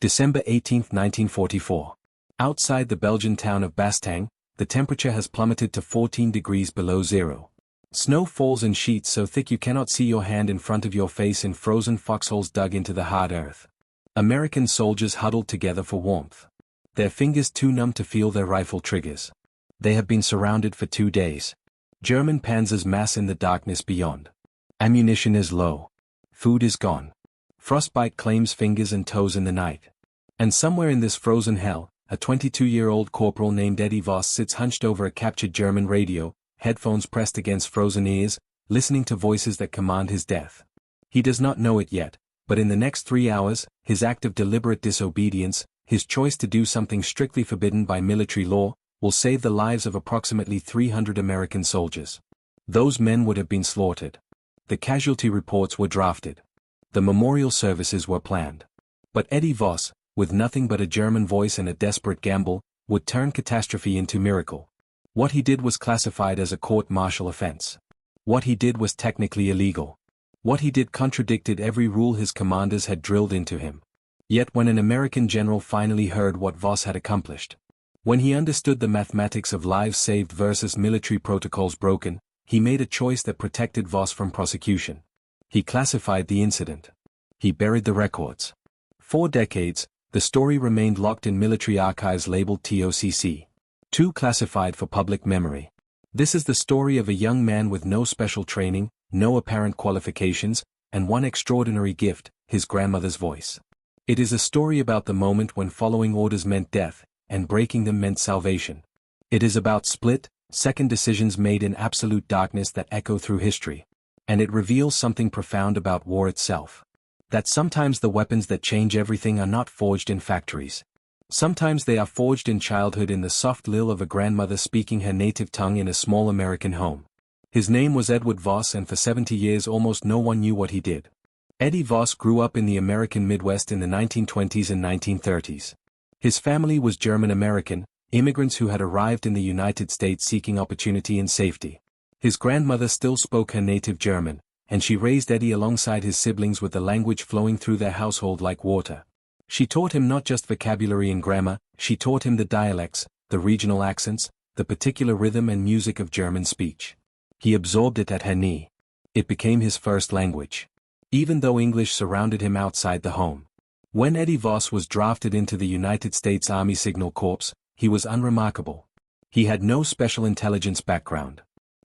December 18, 1944. Outside the Belgian town of Bastogne, the temperature has plummeted to 14 degrees below zero. Snow falls in sheets so thick you cannot see your hand in front of your face in frozen foxholes dug into the hard earth. American soldiers huddled together for warmth. Their fingers too numb to feel their rifle triggers. They have been surrounded for 2 days. German panzers mass in the darkness beyond. Ammunition is low. Food is gone. Frostbite claims fingers and toes in the night. And somewhere in this frozen hell, a 22-year-old corporal named Eddie Voss sits hunched over a captured German radio, headphones pressed against frozen ears, listening to voices that command his death. He does not know it yet, but in the next 3 hours, his act of deliberate disobedience, his choice to do something strictly forbidden by military law, will save the lives of approximately 300 American soldiers. Those men would have been slaughtered. The casualty reports were drafted. The memorial services were planned. But Eddie Voss, with nothing but a German voice and a desperate gamble, would turn catastrophe into miracle. What he did was classified as a court-martial offense. What he did was technically illegal. What he did contradicted every rule his commanders had drilled into him. Yet when an American general finally heard what Voss had accomplished, when he understood the mathematics of lives saved versus military protocols broken, he made a choice that protected Voss from prosecution. He classified the incident. He buried the records. 4 decades, the story remained locked in military archives labeled TOCC. 2 classified for public memory. This is the story of a young man with no special training, no apparent qualifications, and one extraordinary gift, his grandmother's voice. It is a story about the moment when following orders meant death, and breaking them meant salvation. It is about split-second decisions made in absolute darkness that echo through history. And it reveals something profound about war itself. That sometimes the weapons that change everything are not forged in factories. Sometimes they are forged in childhood in the soft lill of a grandmother speaking her native tongue in a small American home. His name was Edward Voss, and for 70 years almost no one knew what he did. Eddie Voss grew up in the American Midwest in the 1920s and 1930s. His family was German-American, immigrants who had arrived in the United States seeking opportunity and safety. His grandmother still spoke her native German, and she raised Eddie alongside his siblings with the language flowing through their household like water. She taught him not just vocabulary and grammar, she taught him the dialects, the regional accents, the particular rhythm and music of German speech. He absorbed it at her knee. It became his first language. Even though English surrounded him outside the home. When Eddie Voss was drafted into the United States Army Signal Corps, he was unremarkable. He had no special intelligence background.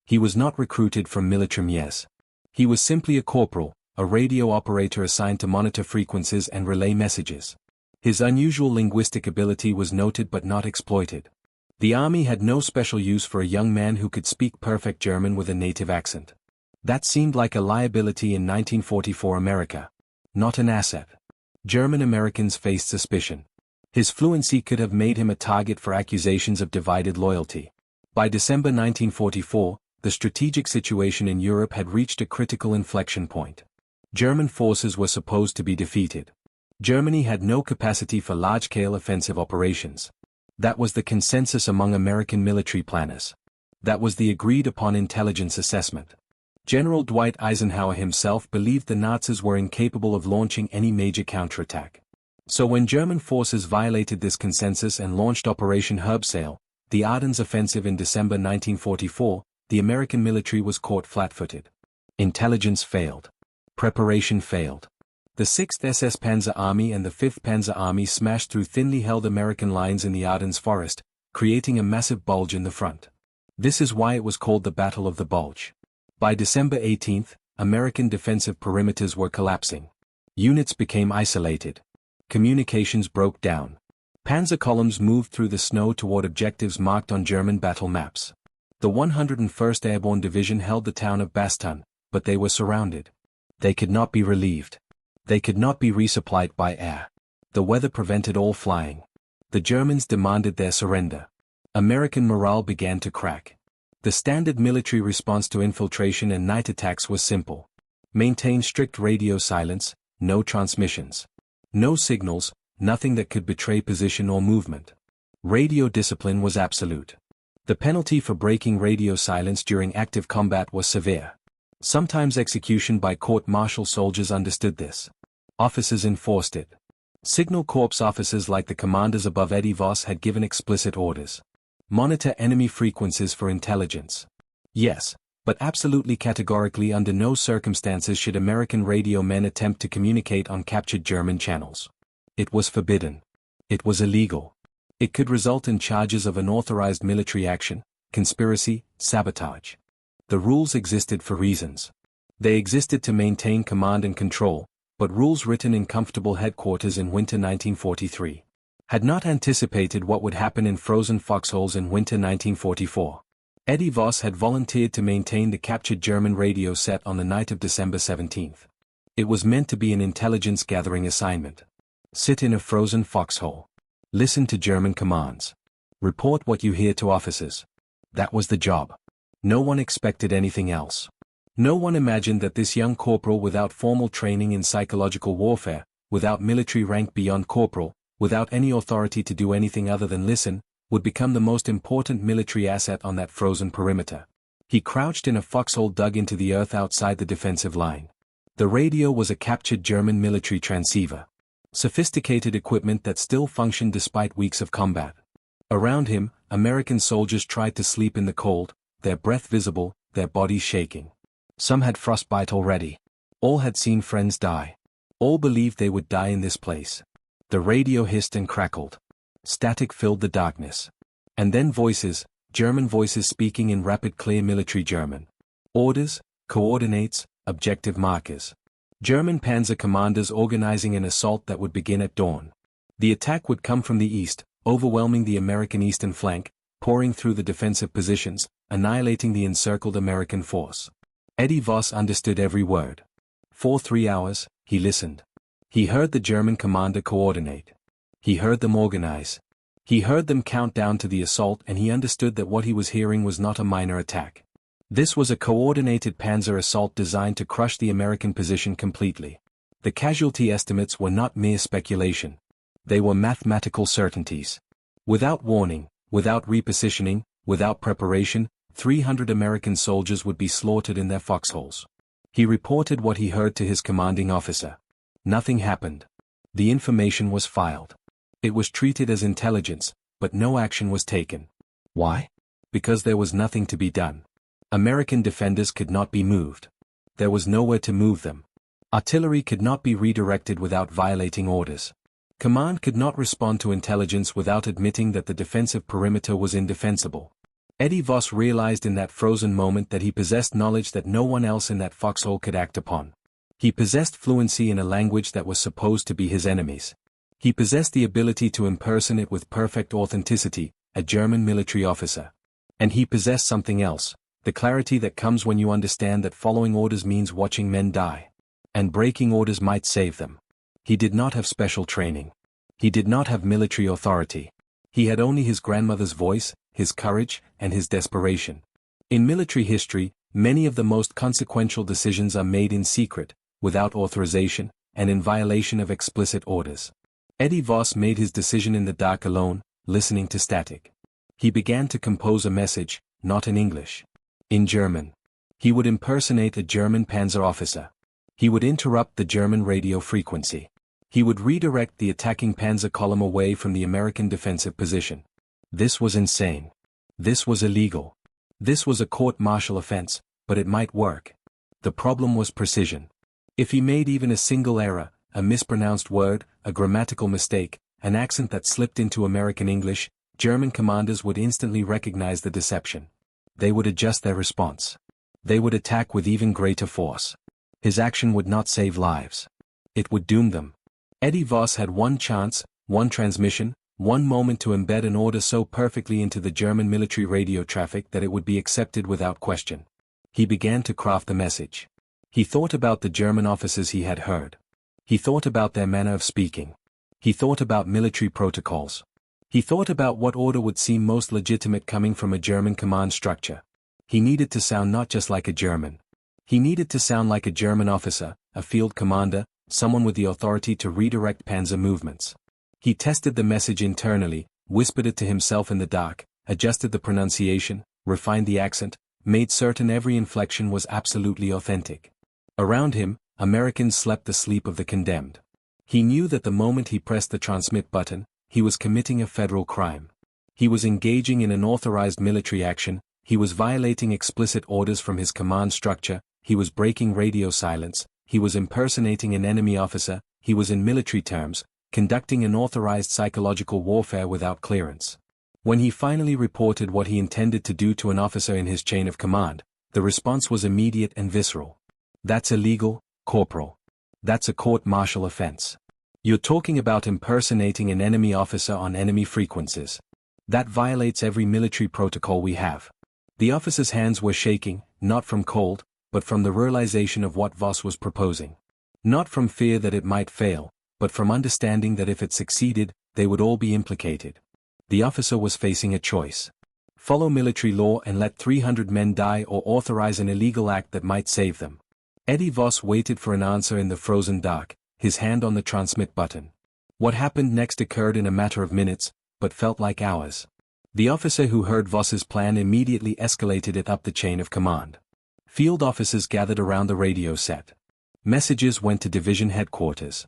He was not recruited from military mies. He was simply a corporal, a radio operator assigned to monitor frequencies and relay messages. His unusual linguistic ability was noted but not exploited. The army had no special use for a young man who could speak perfect German with a native accent. That seemed like a liability in 1944 America. Not an asset. German Americans faced suspicion. His fluency could have made him a target for accusations of divided loyalty. By December 1944, the strategic situation in Europe had reached a critical inflection point. German forces were supposed to be defeated. Germany had no capacity for large-scale offensive operations. That was the consensus among American military planners. That was the agreed-upon intelligence assessment. General Dwight Eisenhower himself believed the Nazis were incapable of launching any major counterattack. So when German forces violated this consensus and launched Operation Herbsail, the Ardennes offensive in December 1944, the American military was caught flat-footed. Intelligence failed. Preparation failed. The 6th SS Panzer Army and the 5th Panzer Army smashed through thinly held American lines in the Ardennes forest, creating a massive bulge in the front. This is why it was called the Battle of the Bulge. By December 18, American defensive perimeters were collapsing. Units became isolated. Communications broke down. Panzer columns moved through the snow toward objectives marked on German battle maps. The 101st Airborne Division held the town of Bastogne, but they were surrounded. They could not be relieved. They could not be resupplied by air. The weather prevented all flying. The Germans demanded their surrender. American morale began to crack. The standard military response to infiltration and night attacks was simple. Maintain strict radio silence, no transmissions. No signals, nothing that could betray position or movement. Radio discipline was absolute. The penalty for breaking radio silence during active combat was severe. Sometimes execution by court-martial soldiers understood this. Officers enforced it. Signal Corps officers like the commanders above Eddie Voss had given explicit orders. Monitor enemy frequencies for intelligence. Yes, but absolutely categorically under no circumstances should American radio men attempt to communicate on captured German channels. It was forbidden. It was illegal. It could result in charges of unauthorized military action, conspiracy, sabotage. The rules existed for reasons. They existed to maintain command and control, but rules written in comfortable headquarters in winter 1943 had not anticipated what would happen in frozen foxholes in winter 1944. Eddie Voss had volunteered to maintain the captured German radio set on the night of December 17. It was meant to be an intelligence-gathering assignment. Sit in a frozen foxhole. Listen to German commands. Report what you hear to officers. That was the job. No one expected anything else. No one imagined that this young corporal without formal training in psychological warfare, without military rank beyond corporal, without any authority to do anything other than listen, would become the most important military asset on that frozen perimeter. He crouched in a foxhole dug into the earth outside the defensive line. The radio was a captured German military transceiver. Sophisticated equipment that still functioned despite weeks of combat. Around him, American soldiers tried to sleep in the cold, their breath visible, their bodies shaking. Some had frostbite already. All had seen friends die. All believed they would die in this place. The radio hissed and crackled. Static filled the darkness. And then voices, German voices speaking in rapid clear military German. Orders, coordinates, objective markers. German panzer commanders organizing an assault that would begin at dawn. The attack would come from the east, overwhelming the American eastern flank, pouring through the defensive positions, annihilating the encircled American force. Eddie Voss understood every word. For 3 hours, he listened. He heard the German commander coordinate. He heard them organize. He heard them count down to the assault, and he understood that what he was hearing was not a minor attack. This was a coordinated panzer assault designed to crush the American position completely. The casualty estimates were not mere speculation. They were mathematical certainties. Without warning, without repositioning, without preparation, 300 American soldiers would be slaughtered in their foxholes. He reported what he heard to his commanding officer. Nothing happened. The information was filed. It was treated as intelligence, but no action was taken. Why? Because there was nothing to be done. American defenders could not be moved. There was nowhere to move them. Artillery could not be redirected without violating orders. Command could not respond to intelligence without admitting that the defensive perimeter was indefensible. Eddie Voss realized in that frozen moment that he possessed knowledge that no one else in that foxhole could act upon. He possessed fluency in a language that was supposed to be his enemy's. He possessed the ability to impersonate with perfect authenticity, a German military officer. And he possessed something else, the clarity that comes when you understand that following orders means watching men die. And breaking orders might save them. He did not have special training. He did not have military authority. He had only his grandmother's voice, his courage, and his desperation. In military history, many of the most consequential decisions are made in secret, without authorization, and in violation of explicit orders. Eddie Voss made his decision in the dark alone, listening to static. He began to compose a message, not in English. In German. He would impersonate a German panzer officer. He would interrupt the German radio frequency. He would redirect the attacking panzer column away from the American defensive position. This was insane. This was illegal. This was a court-martial offense, but it might work. The problem was precision. If he made even a single error, a mispronounced word, a grammatical mistake, an accent that slipped into American English, German commanders would instantly recognize the deception. They would adjust their response. They would attack with even greater force. His action would not save lives. It would doom them. Eddie Voss had one chance, one transmission, one moment to embed an order so perfectly into the German military radio traffic that it would be accepted without question. He began to craft the message. He thought about the German officers he had heard. He thought about their manner of speaking. He thought about military protocols. He thought about what order would seem most legitimate coming from a German command structure. He needed to sound not just like a German. He needed to sound like a German officer, a field commander, someone with the authority to redirect panzer movements. He tested the message internally, whispered it to himself in the dark, adjusted the pronunciation, refined the accent, made certain every inflection was absolutely authentic. Around him, Americans slept the sleep of the condemned. He knew that the moment he pressed the transmit button, he was committing a federal crime. He was engaging in unauthorized military action, he was violating explicit orders from his command structure, he was breaking radio silence, he was impersonating an enemy officer, he was, in military terms, conducting unauthorized psychological warfare without clearance. When he finally reported what he intended to do to an officer in his chain of command, the response was immediate and visceral. "That's illegal, Corporal. That's a court-martial offense. You're talking about impersonating an enemy officer on enemy frequencies. That violates every military protocol we have." The officer's hands were shaking, not from cold, but from the realization of what Voss was proposing. Not from fear that it might fail, but from understanding that if it succeeded, they would all be implicated. The officer was facing a choice. Follow military law and let 300 men die, or authorize an illegal act that might save them. Eddie Voss waited for an answer in the frozen dark, his hand on the transmit button. What happened next occurred in a matter of minutes, but felt like hours. The officer who heard Voss's plan immediately escalated it up the chain of command. Field officers gathered around the radio set. Messages went to division headquarters.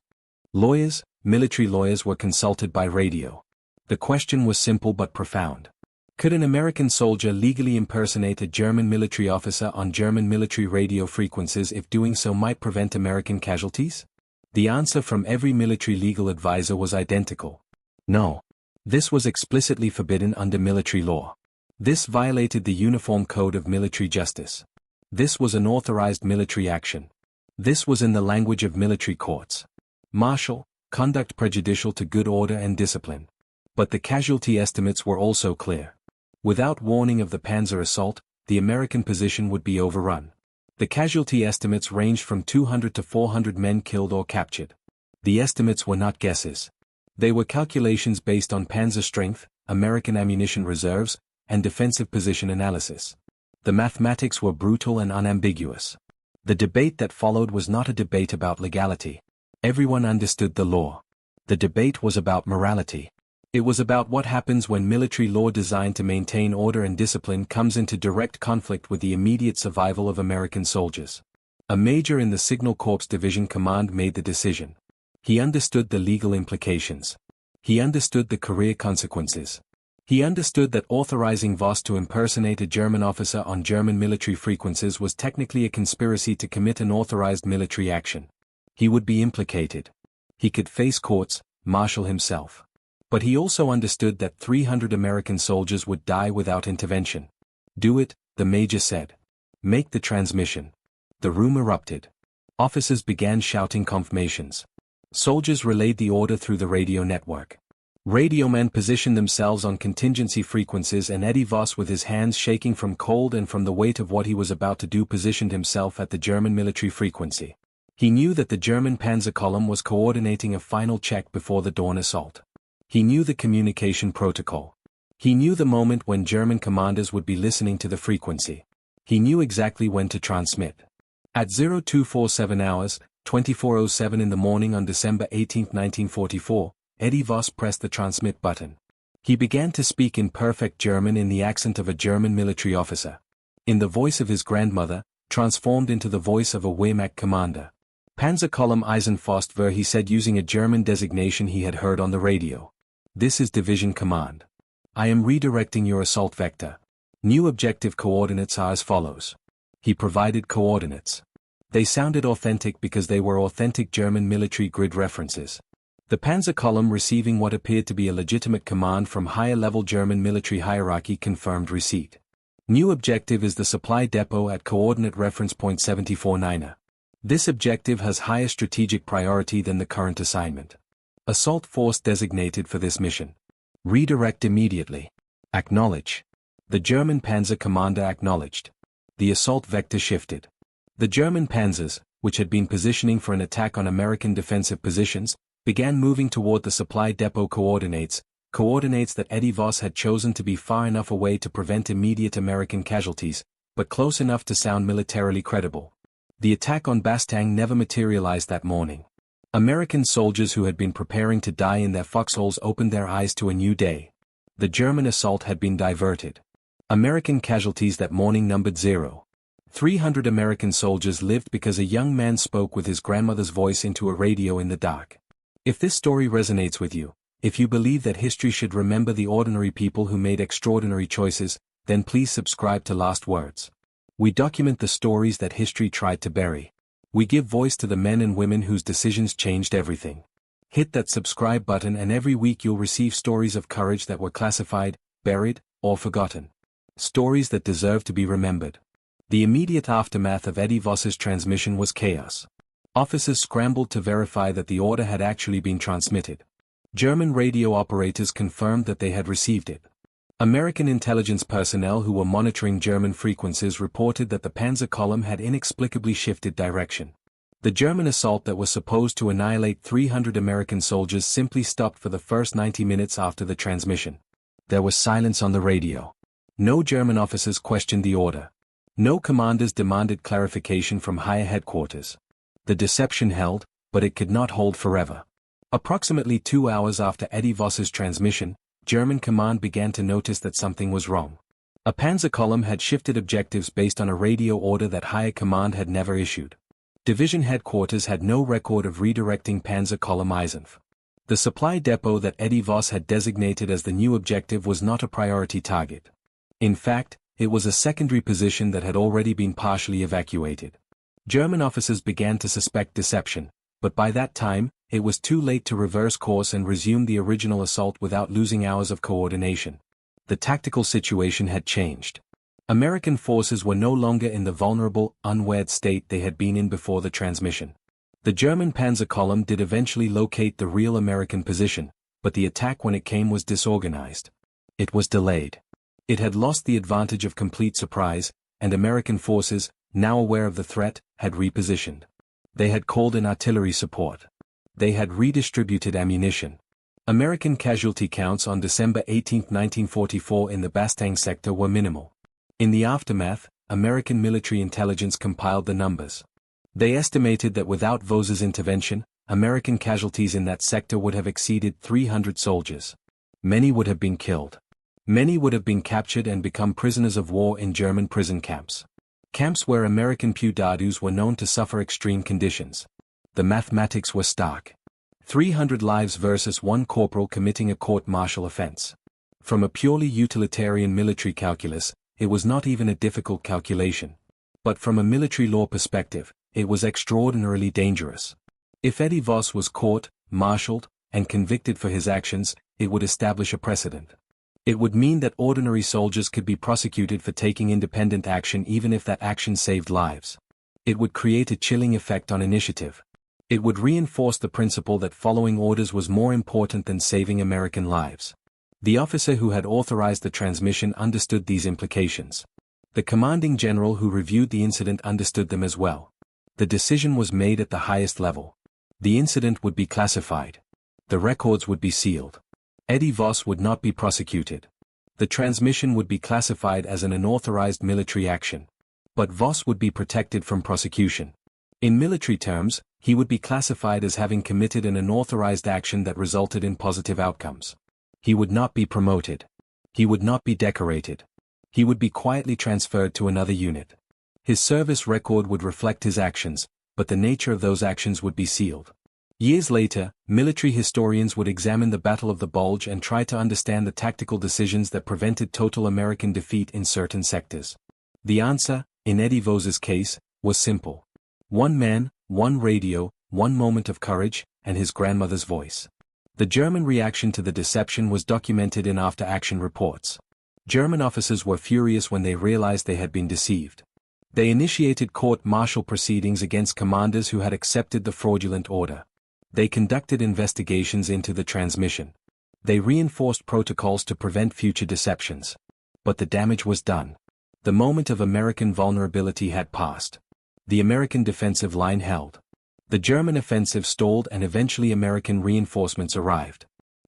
Lawyers, military lawyers, were consulted by radio. The question was simple but profound. Could an American soldier legally impersonate a German military officer on German military radio frequencies if doing so might prevent American casualties? The answer from every military legal advisor was identical. No. This was explicitly forbidden under military law. This violated the Uniform Code of Military Justice. This was unauthorized military action. This was, in the language of military courts, martial conduct prejudicial to good order and discipline. But the casualty estimates were also clear. Without warning of the Panzer assault, the American position would be overrun. The casualty estimates ranged from 200 to 400 men killed or captured. The estimates were not guesses. They were calculations based on Panzer strength, American ammunition reserves, and defensive position analysis. The mathematics were brutal and unambiguous. The debate that followed was not a debate about legality. Everyone understood the law. The debate was about morality. It was about what happens when military law designed to maintain order and discipline comes into direct conflict with the immediate survival of American soldiers. A major in the Signal Corps Division Command made the decision. He understood the legal implications. He understood the career consequences. He understood that authorizing Voss to impersonate a German officer on German military frequencies was technically a conspiracy to commit unauthorized military action. He would be implicated. He could face courts, martial himself. But he also understood that 300 American soldiers would die without intervention. "Do it," the major said. "Make the transmission." The room erupted. Officers began shouting confirmations. Soldiers relayed the order through the radio network. Radiomen positioned themselves on contingency frequencies, and Eddie Voss, with his hands shaking from cold and from the weight of what he was about to do, positioned himself at the German military frequency. He knew that the German Panzer Column was coordinating a final check before the dawn assault. He knew the communication protocol. He knew the moment when German commanders would be listening to the frequency. He knew exactly when to transmit. At 0247 hours, 24:07 in the morning on December 18, 1944, Eddie Voss pressed the transmit button. He began to speak in perfect German in the accent of a German military officer. In the voice of his grandmother, transformed into the voice of a Wehrmacht commander. "Panzer Column Eisenforstwehr," he said, using a German designation he had heard on the radio. "This is Division Command. I am redirecting your assault vector. New objective coordinates are as follows." He provided coordinates. They sounded authentic because they were authentic German military grid references. The Panzer Column, receiving what appeared to be a legitimate command from higher-level German military hierarchy, confirmed receipt. New objective is the supply depot at coordinate reference point 749. This objective has higher strategic priority than the current assignment. Assault force designated for this mission. Redirect immediately. Acknowledge. The German Panzer commander acknowledged. The assault vector shifted. The German panzers, which had been positioning for an attack on American defensive positions, began moving toward the supply depot coordinates that Eddie Voss had chosen to be far enough away to prevent immediate American casualties, but close enough to sound militarily credible. The attack on Bastogne never materialized that morning. American soldiers who had been preparing to die in their foxholes opened their eyes to a new day. The German assault had been diverted. American casualties that morning numbered 0. 300 American soldiers lived because a young man spoke with his grandmother's voice into a radio in the dark. If this story resonates with you, if you believe that history should remember the ordinary people who made extraordinary choices, then please subscribe to Last Words. We document the stories that history tried to bury. We give voice to the men and women whose decisions changed everything. Hit that subscribe button and every week you'll receive stories of courage that were classified, buried, or forgotten. Stories that deserve to be remembered. The immediate aftermath of Eddie Voss's transmission was chaos. Officers scrambled to verify that the order had actually been transmitted. German radio operators confirmed that they had received it. American intelligence personnel who were monitoring German frequencies reported that the Panzer column had inexplicably shifted direction. The German assault that was supposed to annihilate 300 American soldiers simply stopped for the first 90 minutes after the transmission. There was silence on the radio. No German officers questioned the order. No commanders demanded clarification from higher headquarters. The deception held, but it could not hold forever. Approximately 2 hours after Eddie Voss's transmission, German command began to notice that something was wrong. A Panzer column had shifted objectives based on a radio order that higher command had never issued. Division headquarters had no record of redirecting Panzer column Eisenf. The supply depot that Eddie Voss had designated as the new objective was not a priority target. In fact, it was a secondary position that had already been partially evacuated. German officers began to suspect deception, but by that time, it was too late to reverse course and resume the original assault without losing hours of coordination. The tactical situation had changed. American forces were no longer in the vulnerable, unwed state they had been in before the transmission. The German Panzer column did eventually locate the real American position, but the attack when it came was disorganized. It was delayed. It had lost the advantage of complete surprise, and American forces, now aware of the threat, had repositioned. They had called in artillery support. They had redistributed ammunition. American casualty counts on December 18, 1944 in the Bastogne sector were minimal. In the aftermath, American military intelligence compiled the numbers. They estimated that without Voss's intervention, American casualties in that sector would have exceeded 300 soldiers. Many would have been killed. Many would have been captured and become prisoners of war in German prison camps. Camps where American Pew-Dadus were known to suffer extreme conditions. The mathematics were stark. 300 lives versus one corporal committing a court-martial offense. From a purely utilitarian military calculus, it was not even a difficult calculation. But from a military law perspective, it was extraordinarily dangerous. If Eddie Voss was caught, marshaled, and convicted for his actions, it would establish a precedent. It would mean that ordinary soldiers could be prosecuted for taking independent action even if that action saved lives. It would create a chilling effect on initiative. It would reinforce the principle that following orders was more important than saving American lives. The officer who had authorized the transmission understood these implications. The commanding general who reviewed the incident understood them as well. The decision was made at the highest level. The incident would be classified. The records would be sealed. Eddie Voss would not be prosecuted. The transmission would be classified as an unauthorized military action. But Voss would be protected from prosecution. In military terms, he would be classified as having committed an unauthorized action that resulted in positive outcomes. He would not be promoted. He would not be decorated. He would be quietly transferred to another unit. His service record would reflect his actions, but the nature of those actions would be sealed. Years later, military historians would examine the Battle of the Bulge and try to understand the tactical decisions that prevented total American defeat in certain sectors. The answer, in Eddie Voss's case, was simple. One man, one radio, one moment of courage, and his grandmother's voice. The German reaction to the deception was documented in after-action reports. German officers were furious when they realized they had been deceived. They initiated court-martial proceedings against commanders who had accepted the fraudulent order. They conducted investigations into the transmission. They reinforced protocols to prevent future deceptions. But the damage was done. The moment of American vulnerability had passed. The American defensive line held. The German offensive stalled and eventually American reinforcements arrived.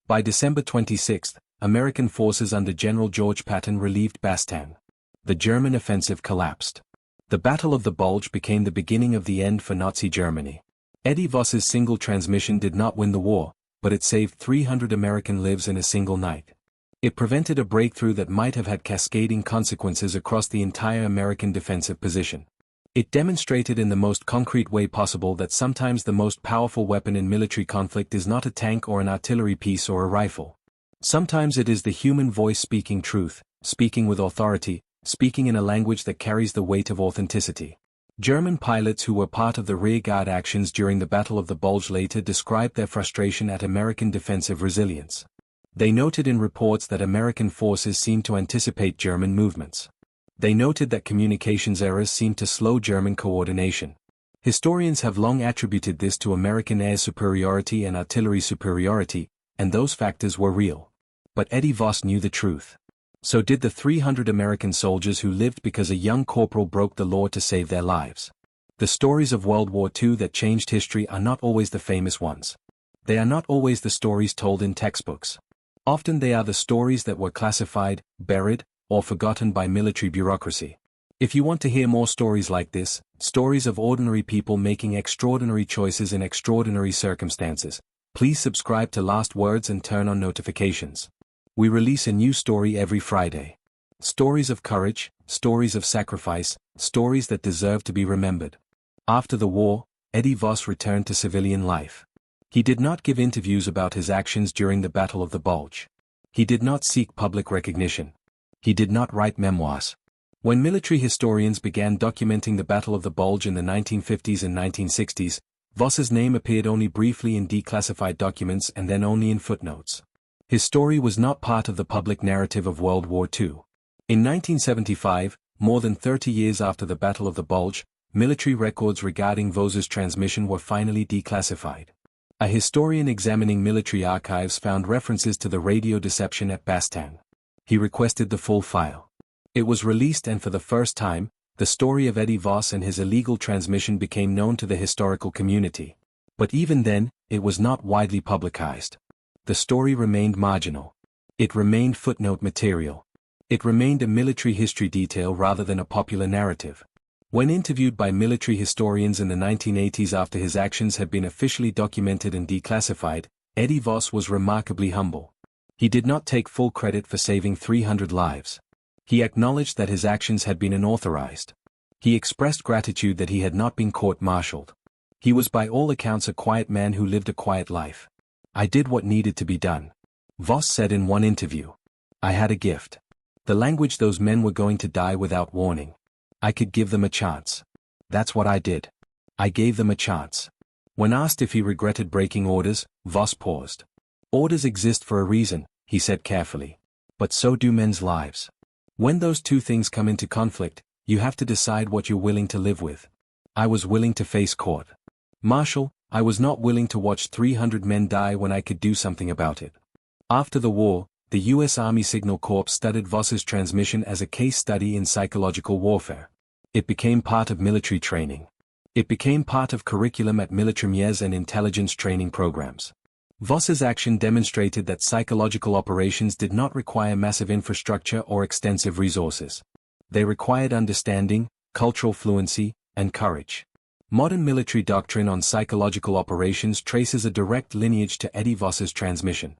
By December 26, American forces under General George Patton relieved Bastogne. The German offensive collapsed. The Battle of the Bulge became the beginning of the end for Nazi Germany. Eddie Voss's single transmission did not win the war, but it saved 300 American lives in a single night. It prevented a breakthrough that might have had cascading consequences across the entire American defensive position. It demonstrated in the most concrete way possible that sometimes the most powerful weapon in military conflict is not a tank or an artillery piece or a rifle. Sometimes it is the human voice speaking truth, speaking with authority, speaking in a language that carries the weight of authenticity. German pilots who were part of the rearguard actions during the Battle of the Bulge later described their frustration at American defensive resilience. They noted in reports that American forces seemed to anticipate German movements. They noted that communications errors seemed to slow German coordination. Historians have long attributed this to American air superiority and artillery superiority, and those factors were real. But Eddie Voss knew the truth. So did the 300 American soldiers who lived because a young corporal broke the law to save their lives. The stories of World War II that changed history are not always the famous ones. They are not always the stories told in textbooks. Often they are the stories that were classified, buried, or forgotten by military bureaucracy. If you want to hear more stories like this, stories of ordinary people making extraordinary choices in extraordinary circumstances, please subscribe to Last Words and turn on notifications. We release a new story every Friday. Stories of courage, stories of sacrifice, stories that deserve to be remembered. After the war, Eddie Voss returned to civilian life. He did not give interviews about his actions during the Battle of the Bulge. He did not seek public recognition. He did not write memoirs. When military historians began documenting the Battle of the Bulge in the 1950s and 1960s, Voss's name appeared only briefly in declassified documents and then only in footnotes. His story was not part of the public narrative of World War II. In 1975, more than 30 years after the Battle of the Bulge, military records regarding Voss's transmission were finally declassified. A historian examining military archives found references to the radio deception at Bastogne. He requested the full file. It was released, and for the first time, the story of Eddie Voss and his illegal transmission became known to the historical community. But even then, it was not widely publicized. The story remained marginal. It remained footnote material. It remained a military history detail rather than a popular narrative. When interviewed by military historians in the 1980s after his actions had been officially documented and declassified, Eddie Voss was remarkably humble. He did not take full credit for saving 300 lives. He acknowledged that his actions had been unauthorized. He expressed gratitude that he had not been court-martialed. He was by all accounts a quiet man who lived a quiet life. I did what needed to be done. Voss said in one interview. I had a gift. The language those men were going to die without warning. I could give them a chance. That's what I did. I gave them a chance. When asked if he regretted breaking orders, Voss paused. Orders exist for a reason, he said carefully. But so do men's lives. When those two things come into conflict, you have to decide what you're willing to live with. I was willing to face court. Martial, I was not willing to watch 300 men die when I could do something about it. After the war, the U.S. Army Signal Corps studied Voss's transmission as a case study in psychological warfare. It became part of military training. It became part of curriculum at militaires and intelligence training programs. Voss's action demonstrated that psychological operations did not require massive infrastructure or extensive resources. They required understanding, cultural fluency, and courage. Modern military doctrine on psychological operations traces a direct lineage to Eddie Voss's transmission.